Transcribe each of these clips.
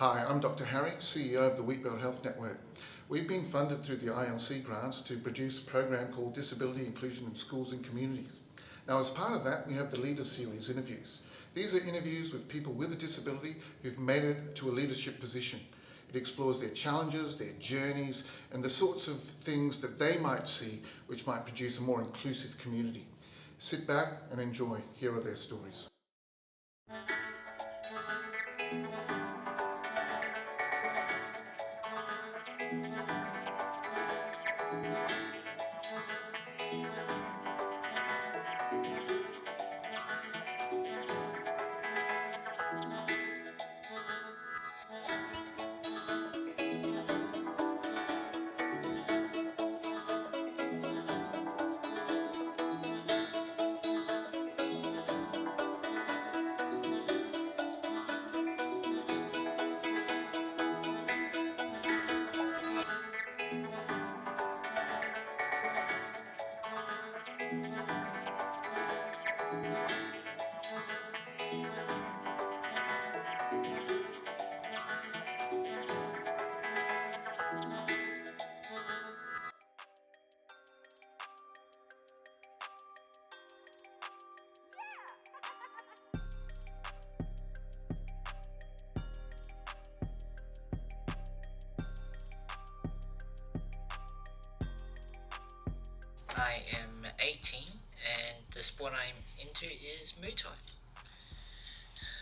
Hi, I'm Dr. Harry, CEO of the Wheatbelt Health Network. We've been funded through the ILC grants to produce a program called Disability Inclusion in Schools and Communities. Now, as part of that, we have the Leaders Series interviews. These are interviews with people with a disability who've made it to a leadership position. It explores their challenges, their journeys, and the sorts of things that they might see which might produce a more inclusive community. Sit back and enjoy. Here are their stories. I am 18 and the sport I'm into is Muay Thai.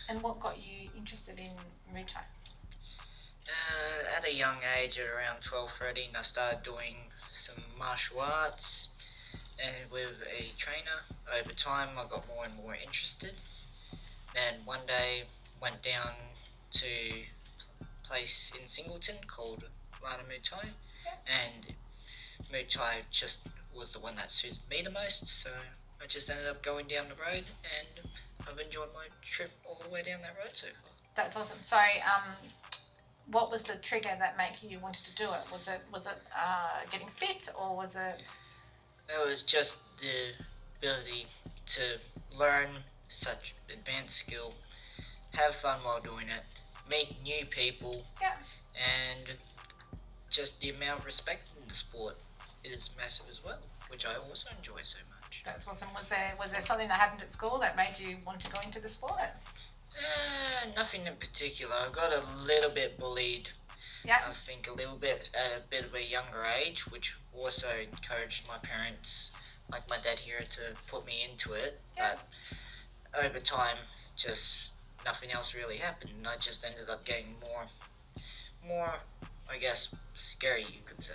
And what got you interested in Muay Thai? At a young age, at around 12, 13, I started doing some martial arts and with a trainer. Over time, I got more and more interested. Then one day, went down to a place in Singleton called Muay Thai, and Muay Thai just was the one that suited me the most, so I just ended up going down the road, and I've enjoyed my trip all the way down that road so far. That's awesome. So, what was the trigger that made you wanted to do it? Was it getting fit, or was it? It was just the ability to learn such advanced skill, have fun while doing it, meet new people, Yeah. and just the amount of respect in the sport is massive as well, which I also enjoy so much. That's awesome. Was there something that happened at school that made you want to go into the sport? Nothing in particular. I got a little bit bullied. Yeah. I think a little bit at a bit of a younger age, which also encouraged my parents, like my dad here, to put me into it. Yeah. But over time, just nothing else really happened. I just ended up getting more, I guess, scary, you could say.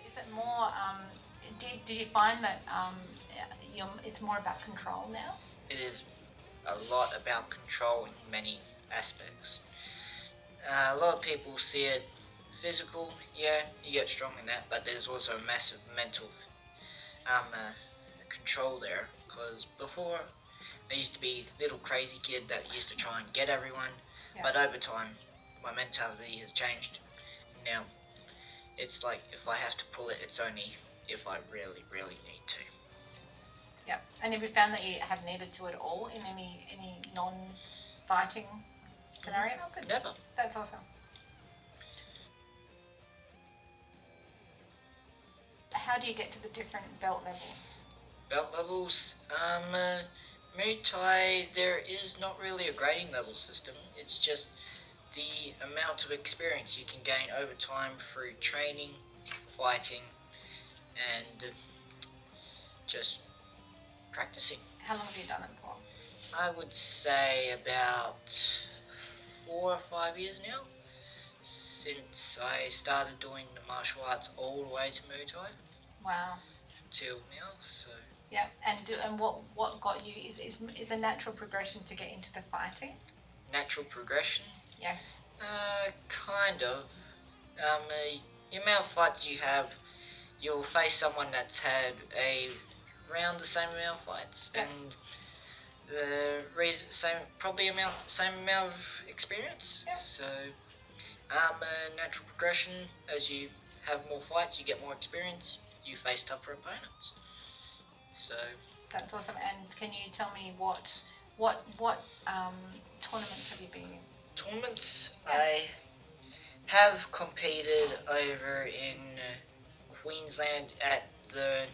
Is it more? Did you find that it's more about control now? It is a lot about control in many aspects. A lot of people see it physical, yeah, you get strong in that, but there's also a massive mental control there. Because before, I used to be a little crazy kid that used to try and get everyone, but over time, my mentality has changed. Now, it's like if I have to pull it, it's only if I really, really need to. Yeah. And have you found that you have needed to at all in any non-fighting scenario? Oh, good. Never. That's awesome. How do you get to the different belt levels? Belt levels, Muay Thai, there is not really a grading level system. It's just the amount of experience you can gain over time through training, fighting, and just practicing. How long have you done it for? I would say about 4 or 5 years now, since I started doing the martial arts all the way to Muay Thai Wow. till now. So Yeah, and what got you is a natural progression to get into the fighting? Natural progression? Yes. Kind of. The amount of fights you have, you'll face someone that's had around the same amount of fights, Yep. and the same amount of experience. Yep. So, natural progression. As you have more fights, you get more experience. You face tougher opponents. So That's awesome. And can you tell me what tournaments have you been in? tournaments, Yeah. I have competed over in Queensland at the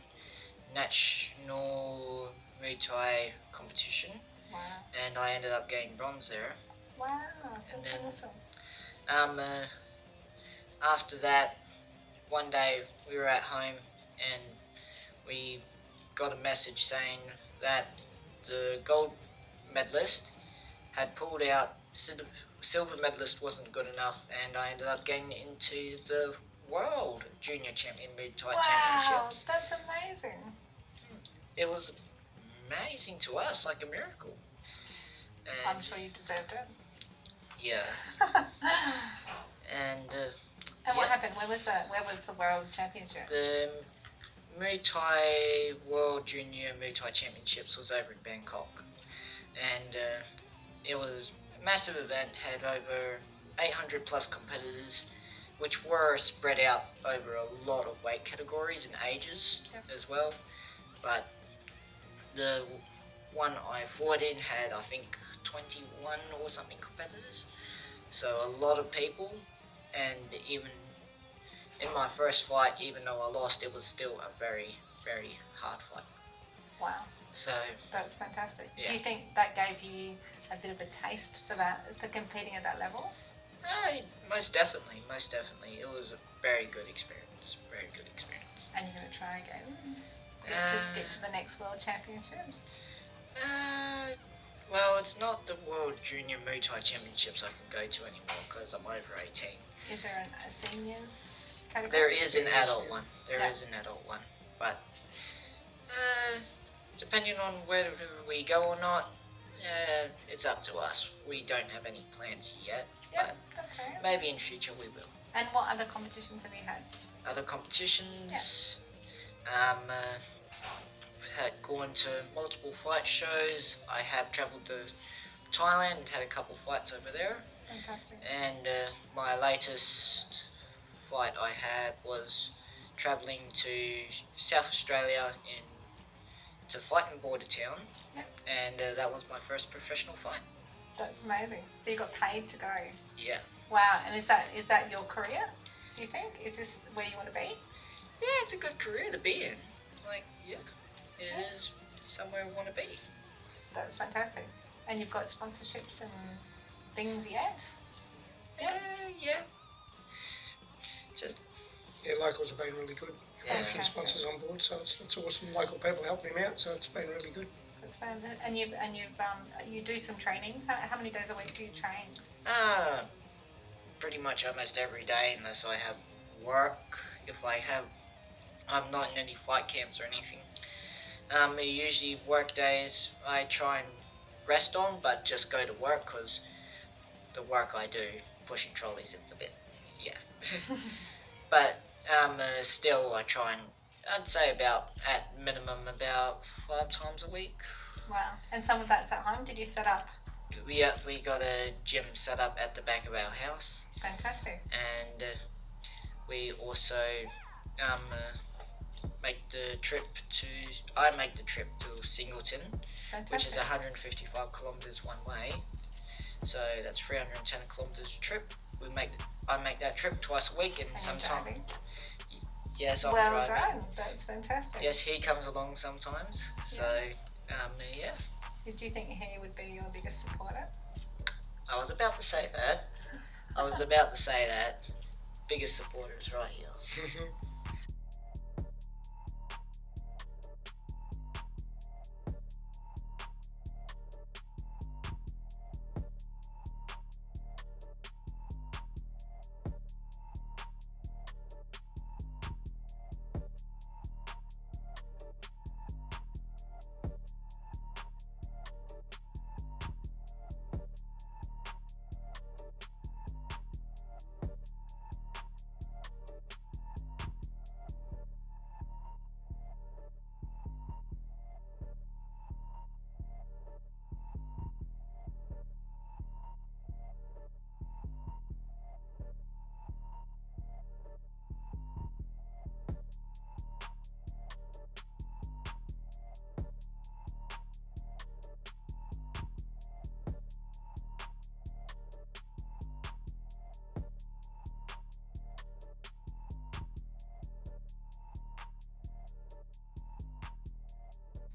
National Muay Thai competition, Wow. and I ended up getting bronze there. Wow, And that's then- awesome. After that, one day we were at home and we got a message saying that the gold medalist had pulled out. Silver medalist wasn't good enough, and I ended up getting into the World Junior Champion Muay Thai Wow, Championships. that's amazing. It was amazing to us, like a miracle. And I'm sure you deserved it. yeah, and And what Yeah. happened? Where was the World Championship? the Muay Thai World Junior Muay Thai Championships was over in Bangkok, and it was a massive event. Had over 800 plus competitors, which were spread out over a lot of weight categories and ages Yep. as well. But the one I fought in had, I think, 21 or something competitors, so a lot of people. And even in my first fight, even though I lost, it was still a very, very hard fight. Wow, So that's fantastic. Yeah. Do you think that gave you a bit of a taste for competing at that level? most definitely, it was a very good experience. Very good experience. And you're going to try again? Get to the next World Championships? Well, it's not the World Junior Muay Thai Championships I can go to anymore because I'm over 18. Is there a seniors category? There is an adult one. There Yeah. is an adult one, but depending on whether we go or not, it's up to us. We don't have any plans yet, Yep, that's right. but maybe in future we will. And what other competitions have you had? Other competitions, had gone to multiple fight shows. I have travelled to Thailand and had a couple fights over there. Fantastic. And my latest fight I had was travelling to South Australia to fight in Border Town, Yep. and that was my first professional fight. That's amazing. So you got paid to go. Yeah, Wow. And is that your career? Do you think? Is this where you want to be? yeah, it's a good career to be in. Like, yeah, it is somewhere I want to be. That's fantastic. And you've got sponsorships and things yet? Yeah. Just Yeah, locals have been really good. Got a few Fantastic. sponsors on board, so it's awesome. Local people helping him out, so it's been really good. That's fantastic. And you do some training. How many days a week do you train? pretty much almost every day unless I have work. If I'm not in any fight camps or anything. Usually work days I try and rest on, but just go to work because the work I do, pushing trolleys, it's a bit, yeah. But still I try and, I'd say at minimum about 5 times a week. Wow. And some of that's at home. Did you set up? We got a gym set up at the back of our house, Fantastic. and we also make the trip to Singleton, Fantastic. which is 155 kilometres one way. So that's 310 kilometres trip. I make that trip twice a week, and And you're sometimes driving. yes, I'm Well driving. done. That's fantastic. Yes, he comes along sometimes. So yeah, Did you think he would be your biggest supporter? I was about to say that. Biggest supporter is right here.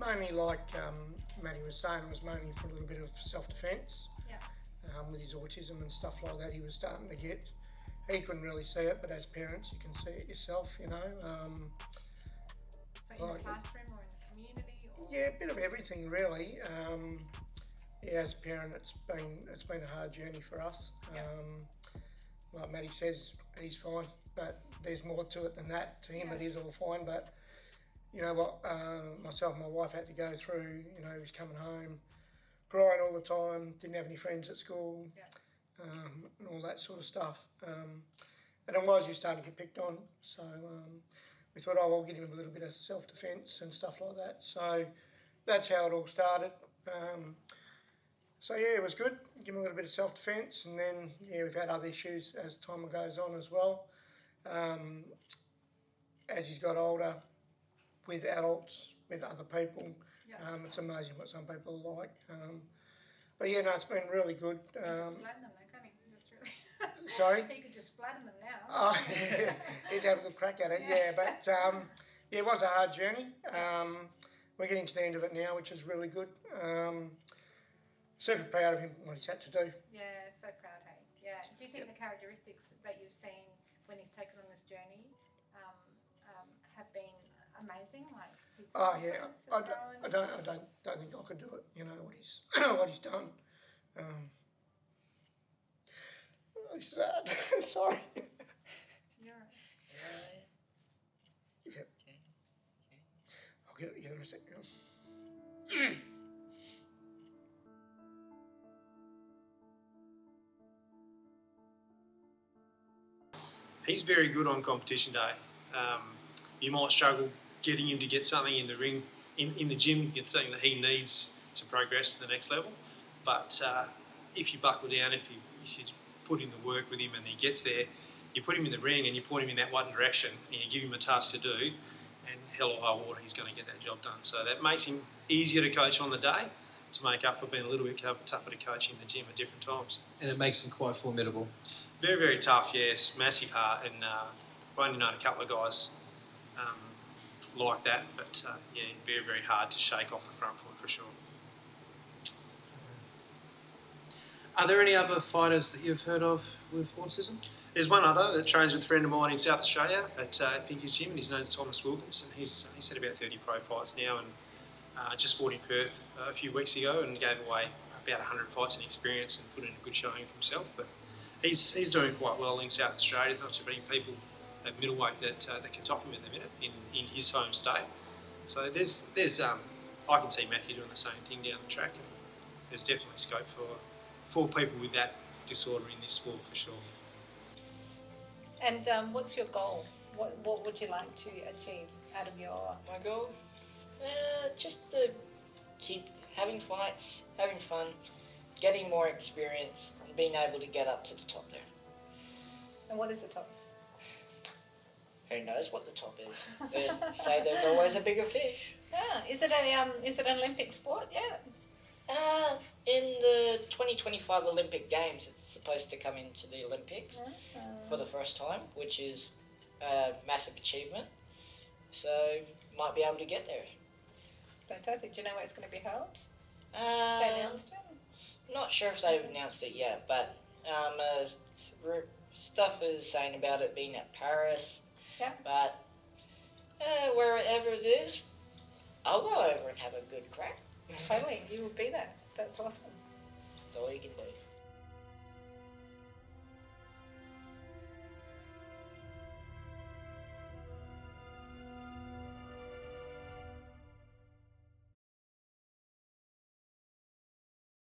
mainly like Matty was saying, was mainly for a little bit of self-defence. Yeah. With his autism and stuff like that, he was starting to get. He couldn't really see it, but as parents, you can see it yourself. You know. So in the classroom or in the community? Or? Yeah, a bit of everything really. Yeah, as a parent, it's been a hard journey for us. Yeah. Like Matty says, he's fine, but there's more to it than that. To him, Yeah. it is all fine, but you know what? Myself and my wife had to go through. You know, he was coming home, crying all the time, didn't have any friends at school, Yeah. and all that sort of stuff. And it was, he was starting to get picked on, so we thought, oh, we'll give him a little bit of self-defence and stuff like that. So that's how it all started. So yeah, it was good. Give him a little bit of self-defence, and then yeah, we've had other issues as time goes on as well. As he's got older, with adults, with other people, Yeah. it's amazing what some people are like. But yeah, no, it's been really good. You can just flatten them, though, can't you? Just really. Sorry? You could just flatten them now. Oh, yeah, he'd have a good crack at it, yeah. But yeah, it was a hard journey. We're getting to the end of it now, which is really good. Super proud of him, what he's had to do. Yeah, so proud, hey? Yeah. Do you think the characteristics that you've seen when he's taken on this journey have been amazing? Like his Oh yeah, confidence has I grown? don't think I could do it. You know what he's what he's done. Really sad. Sorry. You're right. Yep. I'll get it together in a second. He's very good on competition day. You might struggle getting him to get something in the ring, in the gym, get something that he needs to progress to the next level. But if you buckle down, if you put in the work with him and he gets there, you put him in the ring and you point him in that one direction and you give him a task to do, and hell or high water, he's going to get that job done. So that makes him easier to coach on the day, to make up for being a little bit tougher to coach in the gym at different times. And it makes him quite formidable. Very, very tough, yes. Massive heart, and I've only known a couple of guys like that, but yeah, very, very hard to shake off the front foot for sure. Are there any other fighters that you've heard of with autism? There's one other that trains with a friend of mine in South Australia at Pinker's Gym, and his name's Thomas Wilkinson. He's had about 30 pro fights now, and just fought in Perth a few weeks ago and gave away about 100 fights in experience and put in a good showing of himself. But he's doing quite well in South Australia. There's not too many people at middleweight that can top him at the minute in his home state. So there's I can see Matthew doing the same thing down the track, and there's definitely scope for people with that disorder in this sport for sure. And what's your goal? What would you like to achieve out of your... My goal? Just to keep having fights, having fun, getting more experience, and being able to get up to the top there. And what is the top? Who knows what the top is? There's always a bigger fish. Yeah. Is it an Olympic sport? Yeah. In the 2025 Olympic Games, it's supposed to come into the Olympics for the first time, which is a massive achievement. So, might be able to get there. Fantastic. Do you know where it's going to be held? They announced it? Not sure if they've announced it yet, but stuff is saying about it being at Paris. Yeah. But wherever it is, I'll go over and have a good crack. Totally. You will be there. That's awesome. That's all you can do.